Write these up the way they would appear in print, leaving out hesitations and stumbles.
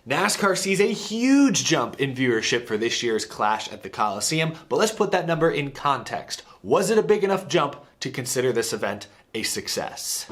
NASCAR sees a huge jump in viewership for this year's Clash at the Coliseum, but let's put that number in context. Was it a big enough jump to consider this event a success?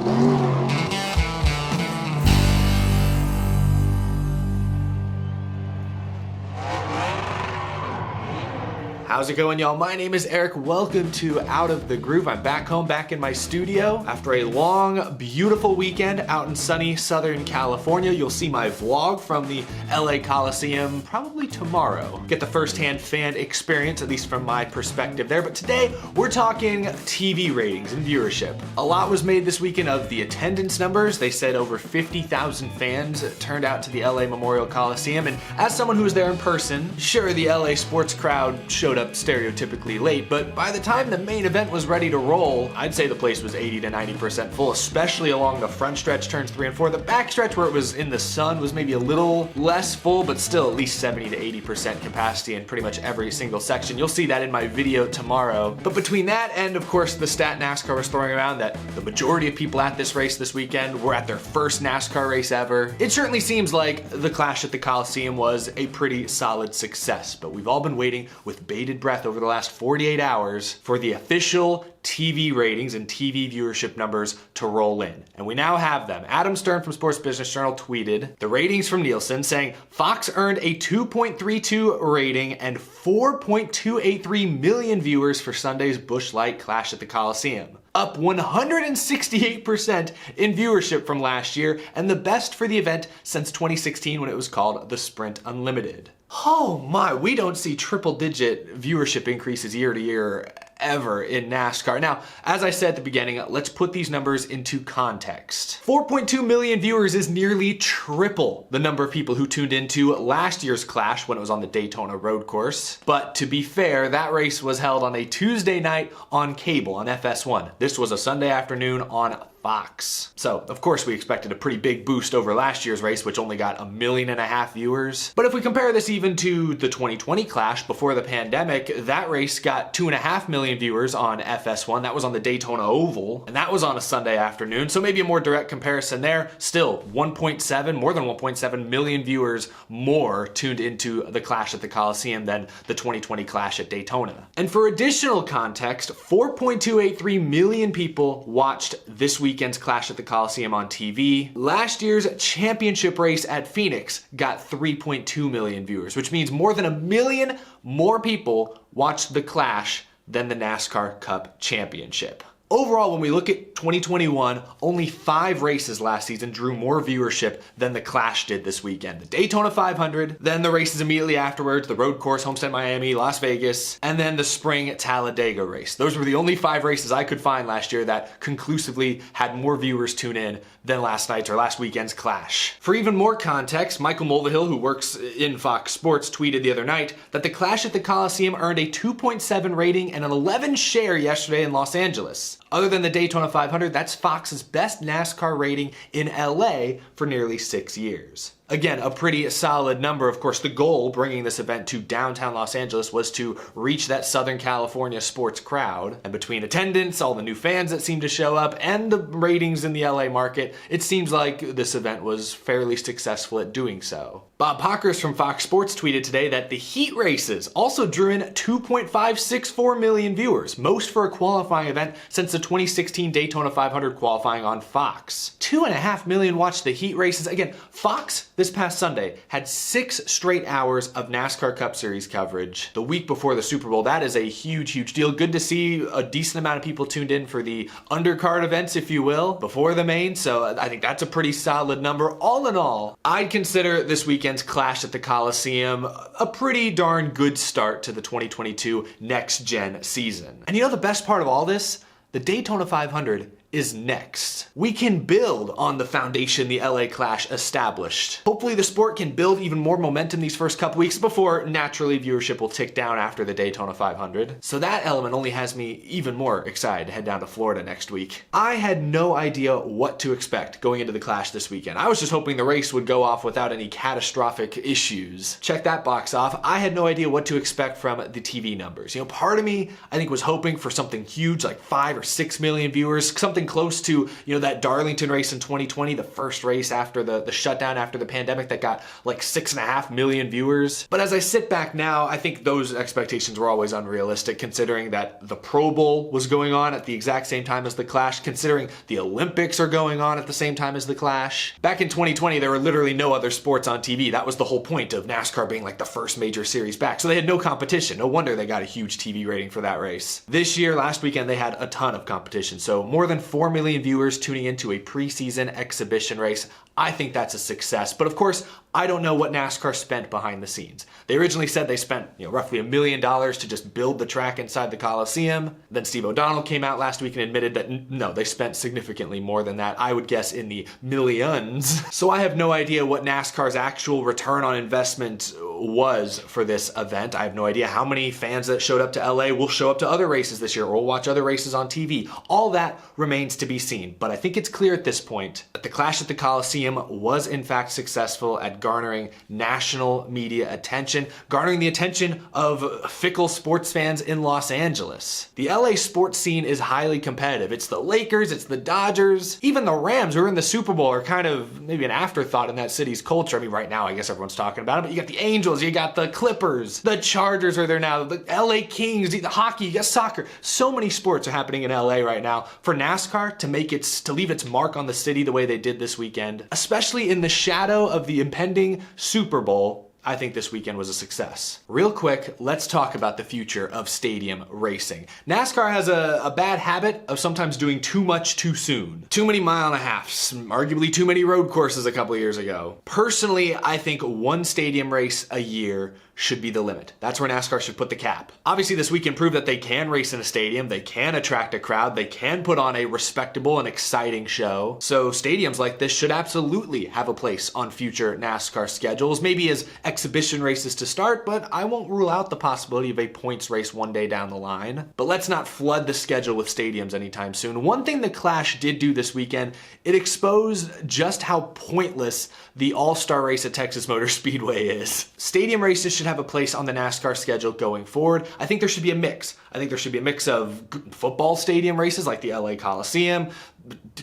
How's it going, y'all? My name is Eric. Welcome to Out of the Groove. I'm back home, back in my studio after a long, beautiful weekend out in sunny Southern California. You'll see my vlog from the LA Coliseum probably tomorrow. Get the first-hand fan experience, at least from my perspective there. But today, we're talking TV ratings and viewership. A lot was made this weekend of the attendance numbers. They said over 50,000 fans turned out to the LA Memorial Coliseum. And as someone who was there in person, sure, the LA sports crowd showed up stereotypically late, but by the time the main event was ready to roll, I'd say the place was 80 to 90% full, especially along the front stretch, turns 3 and 4. The back stretch where it was in the sun was maybe a little less full, but still at least 70 to 80% capacity in pretty much every single section. You'll see that in my video tomorrow. But between that and of course the stat NASCAR was throwing around that the majority of people at this race this weekend were at their first NASCAR race ever, it certainly seems like the Clash at the Coliseum was a pretty solid success. But we've all been waiting with bated breath over the last 48 hours for the official TV ratings and TV viewership numbers to roll in. And we now have them. Adam Stern from Sports Business Journal tweeted the ratings from Nielsen saying Fox earned a 2.32 rating and 4.283 million viewers for Sunday's Busch Light Clash at the Coliseum, up 168% in viewership from last year, and the best for the event since 2016 when it was called the Sprint Unlimited. Oh my, we don't see triple-digit viewership increases year to year ever in NASCAR. Now, as I said at the beginning, let's put these numbers into context. 4.2 million viewers is nearly triple the number of people who tuned into last year's Clash when it was on the Daytona road course. But to be fair, that race was held on a Tuesday night on cable on FS1. This was a Sunday afternoon on Fox. So, of course, we expected a pretty big boost over last year's race, which only got 1.5 million viewers. But if we compare this even to the 2020 Clash before the pandemic, that race got 2.5 million viewers on FS1. That was on the Daytona Oval, and that was on a Sunday afternoon. So maybe a more direct comparison there. Still, more than 1.7 million viewers more tuned into the Clash at the Coliseum than the 2020 Clash at Daytona. And for additional context, 4.283 million people watched this weekend's Clash at the Coliseum on TV. Last year's championship race at Phoenix got 3.2 million viewers, which means more than 1 million more people watched the Clash than the NASCAR Cup Championship. Overall, when we look at 2021, only 5 races last season drew more viewership than the Clash did this weekend. The Daytona 500, then the races immediately afterwards, the road course, Homestead Miami, Las Vegas, and then the spring Talladega race. Those were the only 5 races I could find last year that conclusively had more viewers tune in than last night's or last weekend's Clash. For even more context, Michael Mulvihill, who works in Fox Sports, tweeted the other night that the Clash at the Coliseum earned a 2.7 rating and an 11 share yesterday in Los Angeles. Other than the Daytona 500, that's Fox's best NASCAR rating in LA for nearly 6 years. Again, a pretty solid number. Of course, the goal bringing this event to downtown Los Angeles was to reach that Southern California sports crowd. And between attendance, all the new fans that seemed to show up, and the ratings in the LA market, it seems like this event was fairly successful at doing so. Bob Pockers from Fox Sports tweeted today that the heat races also drew in 2.564 million viewers, most for a qualifying event since the 2016 Daytona 500 qualifying on Fox. 2.5 million watched the heat races. Again, Fox this past Sunday had 6 straight hours of NASCAR Cup Series coverage the week before the Super Bowl. That is a huge, huge deal. Good to see a decent amount of people tuned in for the undercard events, if you will, before the main. So I think that's a pretty solid number. All in all, I'd consider this weekend's Clash at the Coliseum a pretty darn good start to the 2022 next gen season. And you know the best part of all this? The Daytona 500 is next. We can build on the foundation the LA Clash established. Hopefully the sport can build even more momentum these first couple weeks before naturally viewership will tick down after the Daytona 500. So that element only has me even more excited to head down to Florida next week. I had no idea what to expect going into the Clash this weekend. I was just hoping the race would go off without any catastrophic issues. Check that box off. I had no idea what to expect from the TV numbers. You know, part of me, I think, was hoping for something huge like 5 or 6 million viewers, something something close to, that Darlington race in 2020, the first race after the shutdown, after the pandemic, that got like 6.5 million viewers. But as I sit back now, I think those expectations were always unrealistic, considering that the Pro Bowl was going on at the exact same time as the Clash, considering the Olympics are going on at the same time as the Clash. Back in 2020, there were literally no other sports on TV. That was the whole point of NASCAR being like the first major series back. So they had no competition. No wonder they got a huge TV rating for that race. This year, last weekend, they had a ton of competition. So more than 4 million viewers tuning into a preseason exhibition race. I think that's a success. But of course, I don't know what NASCAR spent behind the scenes. They originally said they spent roughly $1 million to just build the track inside the Coliseum. Then Steve O'Donnell came out last week and admitted that no, they spent significantly more than that. I would guess in the millions. So I have no idea what NASCAR's actual return on investment was for this event. I have no idea how many fans that showed up to LA will show up to other races this year or will watch other races on TV. All that remains to be seen. But I think it's clear at this point that the Clash at the Coliseum was in fact successful at garnering national media attention, garnering the attention of fickle sports fans in Los Angeles. The LA sports scene is highly competitive. It's the Lakers, it's the Dodgers, even the Rams who are in the Super Bowl are kind of maybe an afterthought in that city's culture. I mean, right now I guess everyone's talking about it, but you got the Angels, you got the Clippers, the Chargers are there now, the LA Kings, the hockey, you got soccer. So many sports are happening in LA right now. For NASCAR to leave its mark on the city the way they did this weekend, especially in the shadow of the impending Super Bowl, I think this weekend was a success. Real quick, let's talk about the future of stadium racing. NASCAR has a bad habit of sometimes doing too much too soon. Too many mile-and-a-halfs, arguably too many road courses a couple of years ago. Personally, I think one stadium race a year should be the limit. That's where NASCAR should put the cap. Obviously, this weekend proved that they can race in a stadium, they can attract a crowd, they can put on a respectable and exciting show. So stadiums like this should absolutely have a place on future NASCAR schedules, maybe as exhibition races to start, but I won't rule out the possibility of a points race one day down the line. But let's not flood the schedule with stadiums anytime soon. One thing the Clash did do this weekend, it exposed just how pointless the all-star race at Texas Motor Speedway is. Stadium races should have a place on the NASCAR schedule going forward. I think there should be a mix. I think there should be a mix of football stadium races like the LA Coliseum,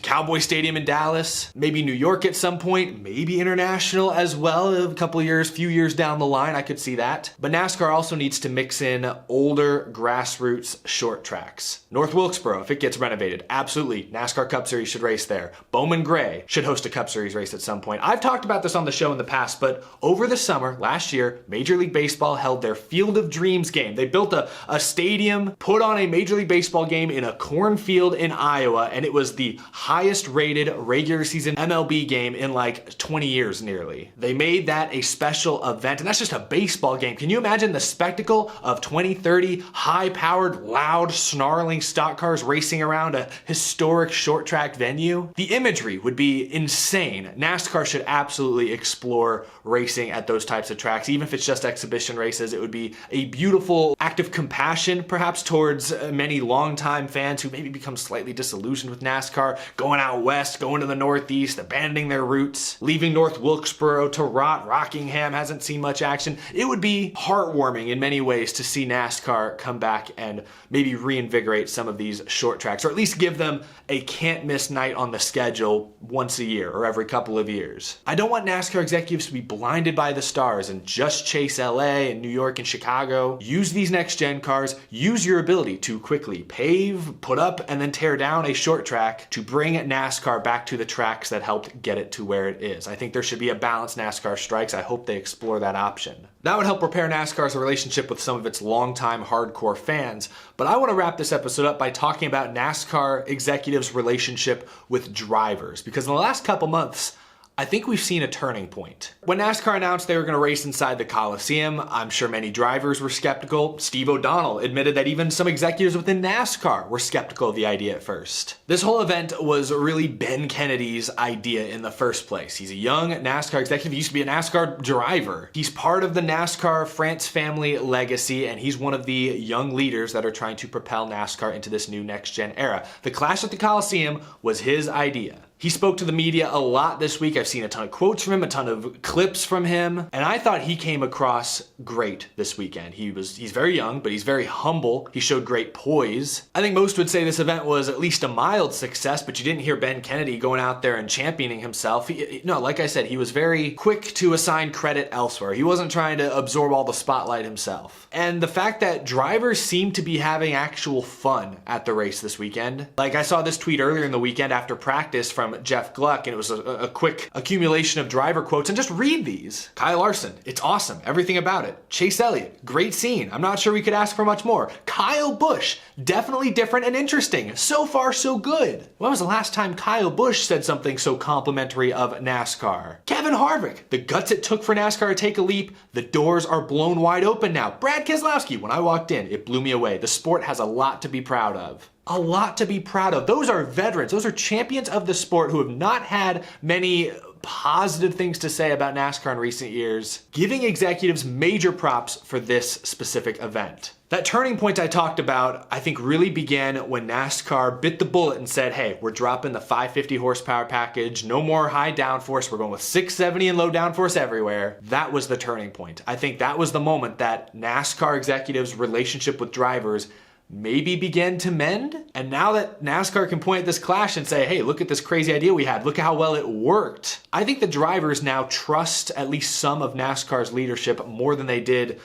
Cowboy Stadium in Dallas, maybe New York at some point, maybe international as well, few years down the line, I could see that. But NASCAR also needs to mix in older grassroots short tracks. North Wilkesboro, if it gets renovated, absolutely, NASCAR Cup Series should race there. Bowman Gray should host a Cup Series race at some point. I've talked about this on the show in the past, but over the summer, last year, Major League Baseball held their Field of Dreams game. They built a stadium, put on a Major League Baseball game in a cornfield in Iowa, and it was the highest rated regular season MLB game in like 20 years nearly. They made that a special event, and that's just a baseball game. Can you imagine the spectacle of 20, 30 high-powered, loud, snarling stock cars racing around a historic short track venue? The imagery would be insane. NASCAR should absolutely explore racing at those types of tracks, even if it's just exhibition races. It would be a beautiful act of compassion, perhaps towards many longtime fans who maybe become slightly disillusioned with NASCAR, going out west, going to the Northeast, abandoning their roots, leaving North Wilkesboro to rot. Rockingham hasn't seen much action. It would be heartwarming in many ways to see NASCAR come back and maybe reinvigorate some of these short tracks, or at least give them a can't miss night on the schedule once a year or every couple of years. I don't want NASCAR executives to be blinded by the stars and just chase LA and New York and Chicago. Use these next gen cars, use your ability to quickly pave, put up, and then tear down a short track to bring NASCAR back to the tracks that helped get it to where it is. I think there should be a balance NASCAR strikes. I hope they explore that option. That would help repair NASCAR's relationship with some of its longtime hardcore fans. But I want to wrap this episode up by talking about NASCAR executives' relationship with drivers, because in the last couple months, I think we've seen a turning point. When NASCAR announced they were going to race inside the Coliseum, I'm sure many drivers were skeptical. Steve O'Donnell admitted that even some executives within NASCAR were skeptical of the idea at first. This whole event was really Ben Kennedy's idea in the first place. He's a young NASCAR executive. He used to be a NASCAR driver. He's part of the NASCAR France family legacy, and he's one of the young leaders that are trying to propel NASCAR into this new next-gen era. The Clash at the Coliseum was his idea. He spoke to the media a lot this week. I've seen a ton of quotes from him, a ton of clips from him, and I thought he came across great this weekend. He's very young, but he's very humble. He showed great poise. I think most would say this event was at least a mild success, but you didn't hear Ben Kennedy going out there and championing himself. No, like I said, he was very quick to assign credit elsewhere. He wasn't trying to absorb all the spotlight himself. And the fact that drivers seem to be having actual fun at the race this weekend. Like, I saw this tweet earlier in the weekend after practice from Jeff Gluck, and it was a quick accumulation of driver quotes, and just read these. Kyle Larson, it's awesome, everything about it. Chase Elliott, great scene. I'm not sure we could ask for much more. Kyle Busch, definitely different and interesting. So far, so good. When was the last time Kyle Busch said something so complimentary of NASCAR? Kevin Harvick, the guts it took for NASCAR to take a leap, the doors are blown wide open now. Brad Keselowski, when I walked in, it blew me away. The sport has a lot to be proud of. A lot to be proud of. Those are veterans. Those are champions of the sport who have not had many positive things to say about NASCAR in recent years, giving executives major props for this specific event. That turning point I talked about, I think, really began when NASCAR bit the bullet and said, hey, we're dropping the 550 horsepower package, no more high downforce, we're going with 670 and low downforce everywhere. That was the turning point. I think that was the moment that NASCAR executives' relationship with drivers maybe began to mend. And now that NASCAR can point at this clash and say, hey, look at this crazy idea we had, look at how well it worked. I think the drivers now trust at least some of NASCAR's leadership more than they did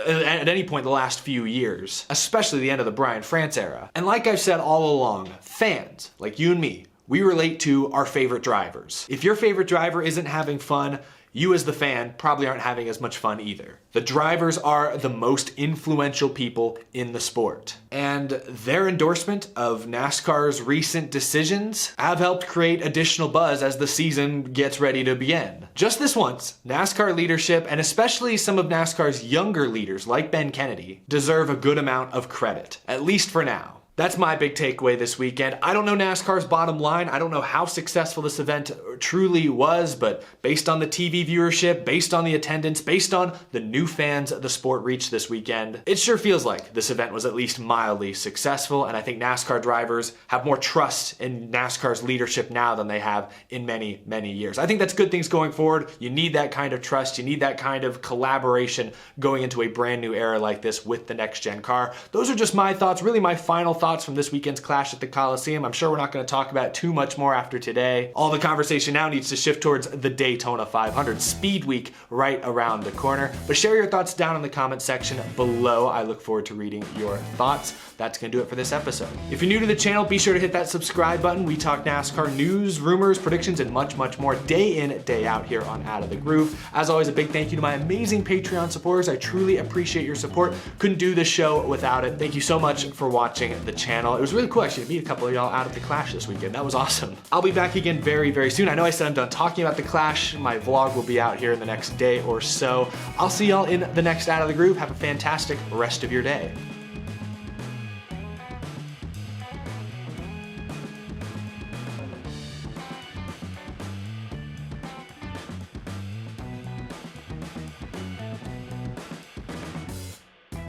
at any point in the last few years, especially the end of the Brian France era. And like I've said all along, fans like you and me, we relate to our favorite drivers. If your favorite driver isn't having fun, you as the fan probably aren't having as much fun either. The drivers are the most influential people in the sport, and their endorsement of NASCAR's recent decisions have helped create additional buzz as the season gets ready to begin. Just this once, NASCAR leadership, and especially some of NASCAR's younger leaders like Ben Kennedy, deserve a good amount of credit, at least for now. That's my big takeaway this weekend. I don't know NASCAR's bottom line. I don't know how successful this event truly was, but based on the TV viewership, based on the attendance, based on the new fans the sport reached this weekend, it sure feels like this event was at least mildly successful, and I think NASCAR drivers have more trust in NASCAR's leadership now than they have in many, many years. I think that's good things going forward. You need that kind of trust. You need that kind of collaboration going into a brand new era like this with the next gen car. Those are just my thoughts, really my final thoughts from this weekend's clash at the Coliseum. I'm sure we're not going to talk about it too much more after today. All the conversation now needs to shift towards the Daytona 500 Speed Week right around the corner. But share your thoughts down in the comment section below. I look forward to reading your thoughts. That's going to do it for this episode. If you're new to the channel, be sure to hit that subscribe button. We talk NASCAR news, rumors, predictions, and much, much more day in, day out here on Out of the Groove. As always, a big thank you to my amazing Patreon supporters. I truly appreciate your support. Couldn't do this show without it. Thank you so much for watching the channel. It was really cool actually to meet a couple of y'all out at the Clash this weekend. That was awesome. I'll be back again very, very soon. I know I said I'm done talking about the Clash. My vlog will be out here in the next day or so. I'll see y'all in the next Out of the Groove. Have a fantastic rest of your day.